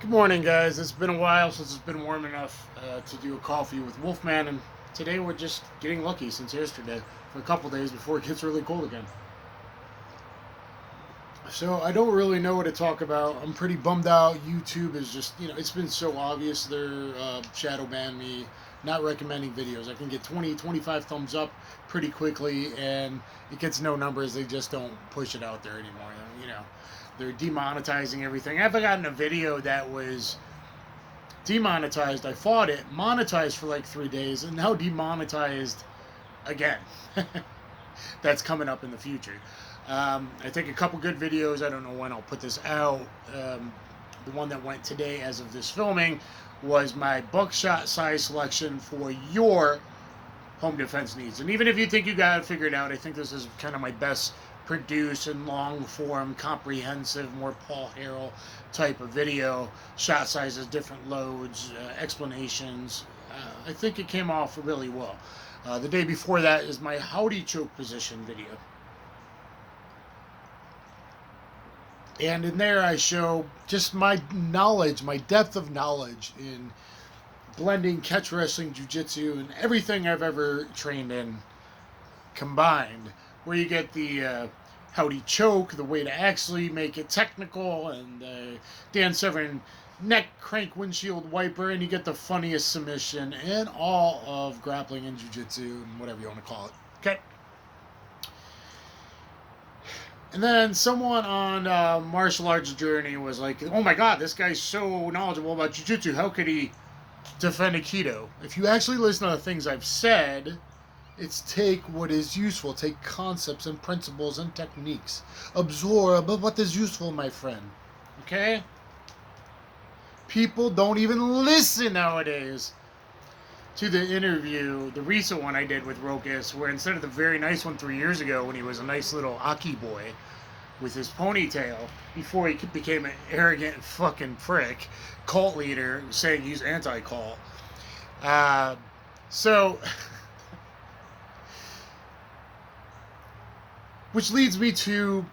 Good morning, guys. It's been a while since it's been warm enough to do a coffee with Wolfman, and today we're just getting lucky since yesterday for a couple days before it gets really cold again. So I don't really know what to talk about. I'm pretty bummed out. YouTube is just, it's been so obvious they're shadow ban me, not recommending videos. I can get 20, 25 thumbs up pretty quickly, and it gets no numbers. They just don't push it out there anymore. They're demonetizing everything. I've gotten a video that was demonetized. I fought it, monetized for like 3 days, and now demonetized again. That's coming up in the future. I think a couple good videos. I don't know when I'll put this out. The one that went today as of this filming was my buckshot size selection for your home defense needs. And even if you think you got it figured out, I think this is kind of my best produced and long form, comprehensive, more Paul Harrell type of video. Shot sizes, different loads, explanations. I think it came off really well. The day before that is my howdy choke position video. And in there I show just my knowledge, my depth of knowledge in blending catch wrestling, jiu-jitsu, and everything I've ever trained in combined. Where you get the howdy choke, the way to actually make it technical, and Dan Severn neck crank windshield wiper, and you get the funniest submission in all of grappling and jiu-jitsu, and whatever you want to call it. Okay. And then someone on Martial Arts Journey was like, oh my god, this guy's so knowledgeable about jiu-jitsu, how could he defend Aikido? If you actually listen to the things I've said, it's take what is useful, take concepts and principles and techniques, absorb what is useful, my friend. Okay? People don't even listen nowadays to the interview, the recent one I did with Rokas, where instead of the very nice one 3 years ago when he was a nice little Aki boy with his ponytail, before he became an arrogant fucking prick, cult leader saying he's anti-cult. Which leads me to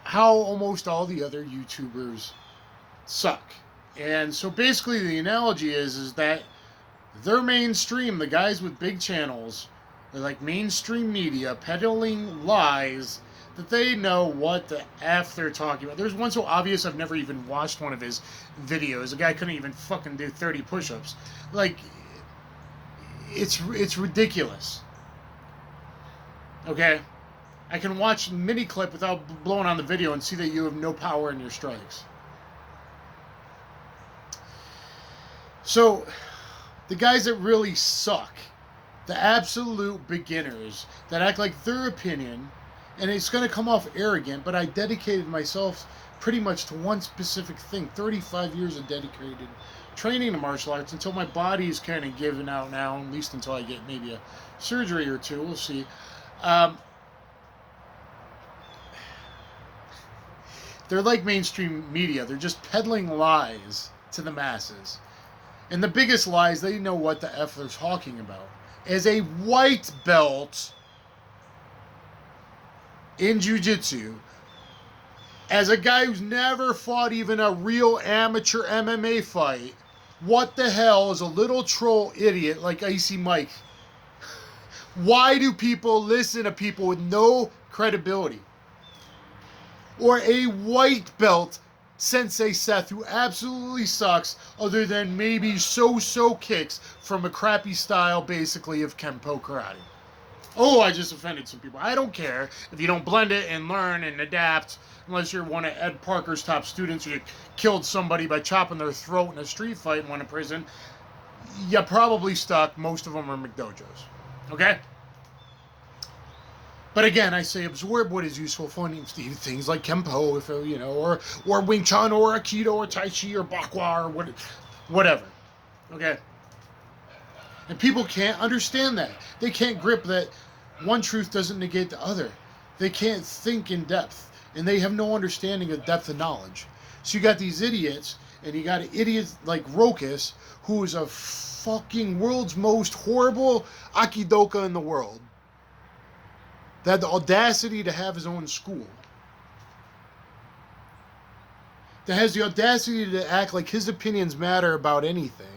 how almost all the other YouTubers suck. And so basically the analogy is that they're mainstream. The guys with big channels, they're like mainstream media peddling lies that they know what the F they're talking about. There's one so obvious I've never even watched one of his videos. The guy couldn't even fucking do 30 push-ups. Like, it's ridiculous. Okay? I can watch a mini clip without blowing on the video and see that you have no power in your strikes. So, the guys that really suck, the absolute beginners that act like their opinion, and it's going to come off arrogant, but I dedicated myself pretty much to one specific thing. 35 years of dedicated training to martial arts until my body is kind of giving out now, at least until I get maybe a surgery or two. We'll see. They're like mainstream media. They're just peddling lies to the masses. And the biggest lies, they know what the F they're talking about. As a white belt in jiu-jitsu, as a guy who's never fought even a real amateur MMA fight, what the hell is a little troll idiot like Icy Mike? Why do people listen to people with no credibility? Or a white belt Sensei Seth who absolutely sucks other than maybe so-so kicks from a crappy style basically of KENPO karate. Oh, I just offended some people. I don't care if you don't blend it and learn and adapt, unless you're one of Ed Parker's top students who killed somebody by chopping their throat in a street fight and went to prison. You probably stuck. Most of them are McDojos. Okay? But again, I say absorb what is useful for things like KEMPO, if or Wing Chun or Aikido or Tai Chi or Bakwa or whatever. Okay? And people can't understand that. They can't grip that one truth doesn't negate the other. They can't think in depth. And they have no understanding of depth of knowledge. So you got these idiots, and you got idiots like Rokas, who is a fucking world's most horrible Aikidoka in the world, that had the audacity to have his own school. that has the audacity to act like his opinions matter about anything,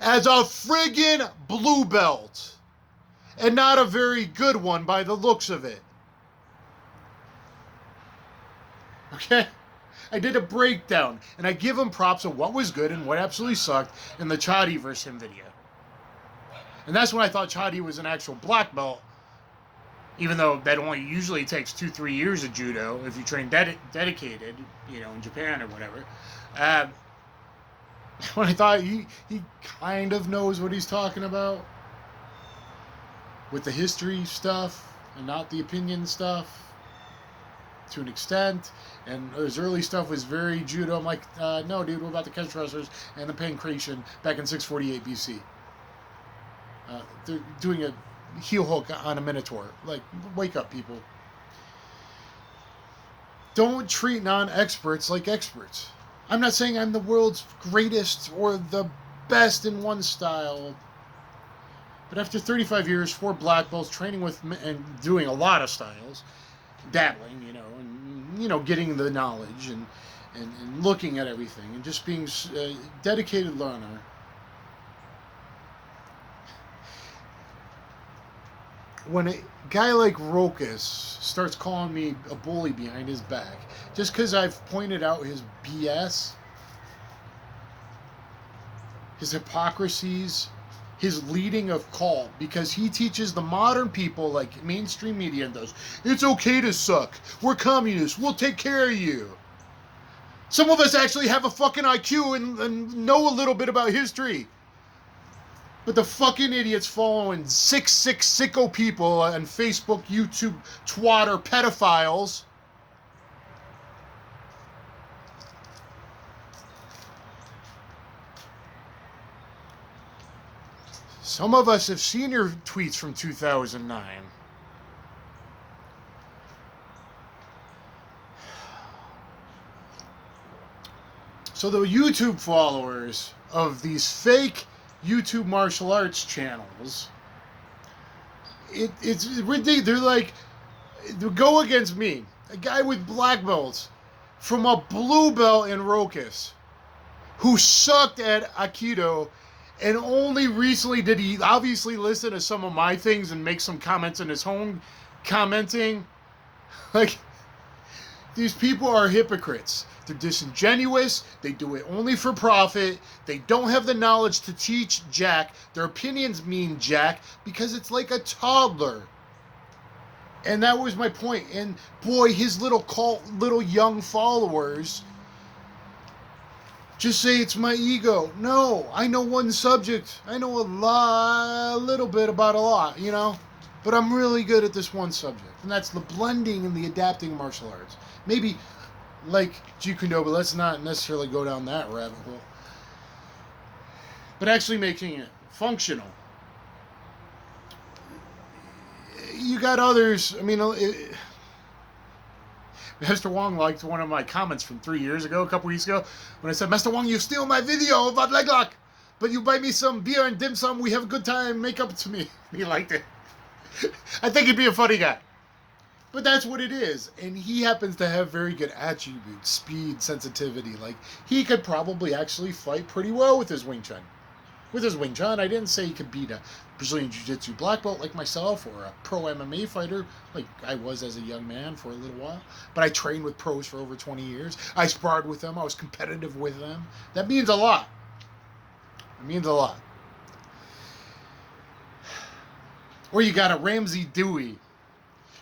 as a friggin' blue belt, and not a very good one by the looks of it. Okay? I did a breakdown, and I give him props of what was good and what absolutely sucked in the Chadi versus him video. And that's when I thought Chadi was an actual black belt, even though that only usually takes 2-3 years of judo if you train dedicated, you know, in Japan or whatever. When I thought he kind of knows what he's talking about with the history stuff and not the opinion stuff to an extent, and his early stuff was very judo. I'm like, no, dude, what about the catch wrestlers and the pancration back in 648 BC? They're doing a heel hook on a minotaur. Like, wake up, people. Don't treat non-experts like experts. I'm not saying I'm the world's greatest or the best in one style, but after 35 years, 4 black belts, training with and doing a lot of styles, dabbling, you know, and, you know, getting the knowledge and looking at everything and just being a dedicated learner. When a guy like Rokas starts calling me a bully behind his back, just because I've pointed out his BS, his hypocrisies, his leading of cult, because he teaches the modern people, like mainstream media does, it's okay to suck. We're communists. We'll take care of you. Some of us actually have a fucking IQ and know a little bit about history. But the fucking idiots following sick sicko people on Facebook, YouTube, twatter, pedophiles. Some of us have seen your tweets from 2009. So the YouTube followers of these fake YouTube martial arts channels, it's ridiculous. They're like, they go against me, a guy with black belts, from a blue belt in Rokas, who sucked at Aikido, and only recently did he obviously listen to some of my things and make some comments in his own commenting. Like, these people are hypocrites. They're disingenuous. They do it only for profit. They don't have the knowledge to teach jack. Their opinions mean jack because it's like a toddler. And that was my point. And boy, his little cult, little young followers just say it's my ego. No, I know one subject. I know a little bit about a lot, you know. But I'm really good at this one subject. And that's the blending and the adapting martial arts. Maybe like Jiu-jitsu, but let's not necessarily go down that rabbit hole. But actually making it functional. You got others, I mean, Mr. Wong liked one of my comments from 3 years ago, a couple weeks ago, when I said, Mr. Wong, you steal my video about leg lock, but you buy me some beer and dim sum, we have a good time, make up to me. He liked it. I think he'd be a funny guy. But that's what it is. And he happens to have very good attributes, speed, sensitivity. Like, he could probably actually fight pretty well with his Wing Chun. With his Wing Chun, I didn't say he could beat a Brazilian Jiu-Jitsu black belt like myself or a pro MMA fighter like I was as a young man for a little while. But I trained with pros for over 20 years. I sparred with them. I was competitive with them. That means a lot. It means a lot. Or you got a Ramsey Dewey,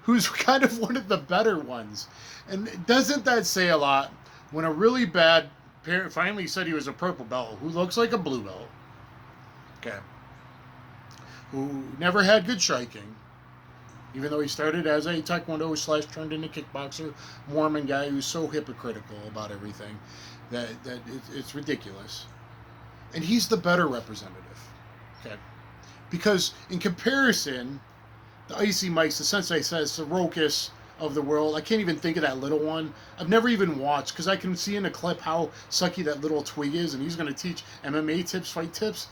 who's kind of one of the better ones. And doesn't that say a lot when a really bad parent finally said he was a purple belt, who looks like a blue belt, okay, who never had good striking, even though he started as a taekwondo / turned into kickboxer, Mormon guy who's so hypocritical about everything that it's ridiculous. And he's the better representative, okay? Because in comparison, the Icy Mikes, the Sensei Seth, the Rokas of the world, I can't even think of that little one. I've never even watched, because I can see in a clip how sucky that little twig is, and he's going to teach MMA tips, fight tips.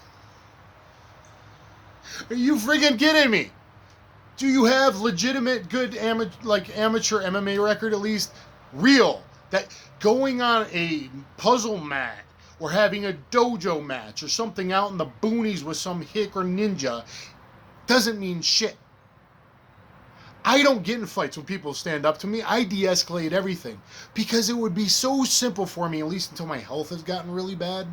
Are you friggin' kidding me? Do you have legitimate good amateur MMA record, at least? Real. That going on a puzzle mat or having a dojo match or something out in the boonies with some hick or ninja doesn't mean shit. I don't get in fights when people stand up to me. I de-escalate everything because it would be so simple for me, at least until my health has gotten really bad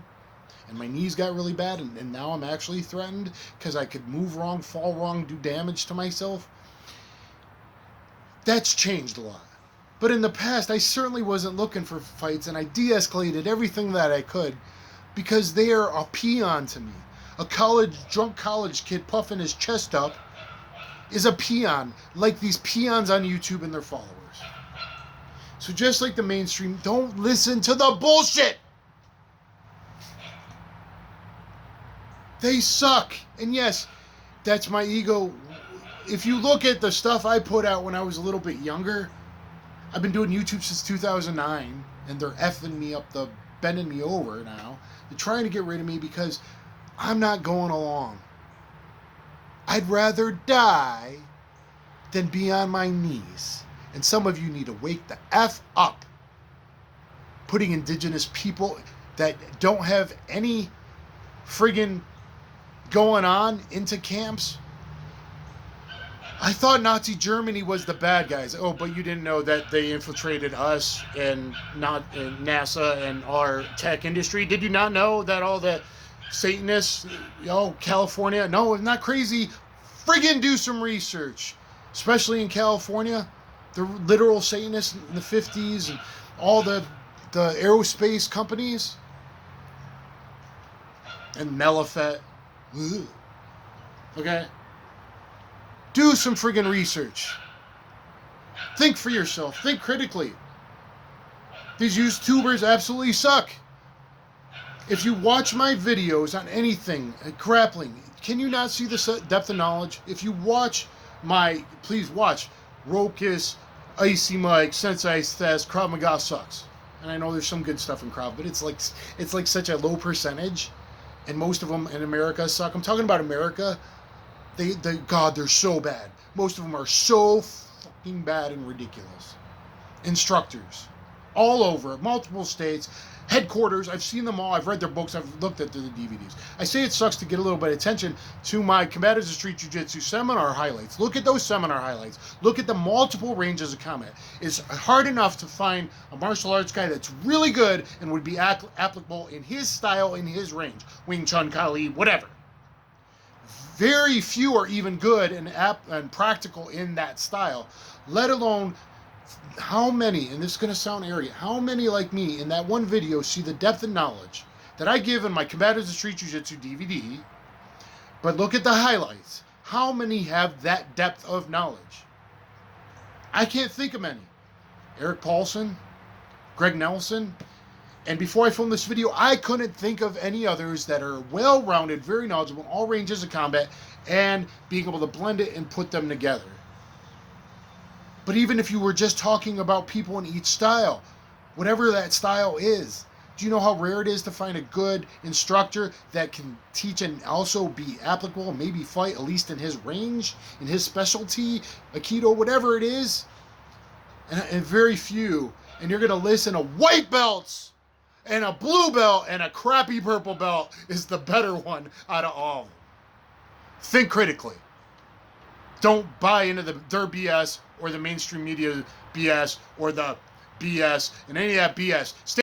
and my knees got really bad, and now I'm actually threatened because I could move wrong, fall wrong, do damage to myself. That's changed a lot. But in the past, I certainly wasn't looking for fights, and I de-escalated everything that I could because they are a peon to me. A drunk college kid puffing his chest up is a peon, like these peons on YouTube and their followers. So just like the mainstream, don't listen to the bullshit. They suck. And yes, that's my ego. If you look at the stuff I put out when I was a little bit younger, I've been doing YouTube since 2009, and they're effing me up, bending me over now. They're trying to get rid of me because I'm not going along. I'd rather die than be on my knees. And some of you need to wake the F up. Putting indigenous people that don't have any friggin' going on into camps. I thought Nazi Germany was the bad guys. Oh, but you didn't know that they infiltrated us and NASA and our tech industry. Did you not know that all the Satanists, California? No, it's not crazy. Friggin' do some research, especially in California. The literal Satanists in the 50s and all the aerospace companies and Melifet. Okay. Do some friggin' research. Think for yourself. Think critically. These YouTubers absolutely suck. If you watch my videos on anything, grappling, can you not see the depth of knowledge? If you watch please watch Rokas, Icy Mike, Sensei Seth, Krav Maga sucks. And I know there's some good stuff in Krav, but it's like such a low percentage. And most of them in America suck. I'm talking about America. God, they're so bad. Most of them are so fucking bad and ridiculous. Instructors. All over, multiple states, headquarters. I've seen them all. I've read their books. I've looked at the DVDs. I say it sucks to get a little bit of attention to my Combatives of Street Jiu-Jitsu seminar highlights. Look at those seminar highlights. Look at the multiple ranges of combat. It's hard enough to find a martial arts guy that's really good and would be applicable in his style, in his range. Wing Chun, Kali, whatever. Very few are even good and practical in that style, let alone how many, and this is going to sound arrogant, how many like me in that one video see the depth of knowledge that I give in my Combatives of Street Jiu-Jitsu DVD, but look at the highlights. How many have that depth of knowledge? I can't think of many. Eric Paulson, Greg Nelson, and before I filmed this video, I couldn't think of any others that are well-rounded, very knowledgeable in all ranges of combat, and being able to blend it and put them together. But even if you were just talking about people in each style, whatever that style is, do you know how rare it is to find a good instructor that can teach and also be applicable and maybe fight at least in his range, in his specialty, Aikido, whatever it is? And very few. And you're going to listen to white belts and a blue belt and a crappy purple belt is the better one out of all of them. Think critically. Don't buy into their BS or the mainstream media BS or the BS and any of that BS.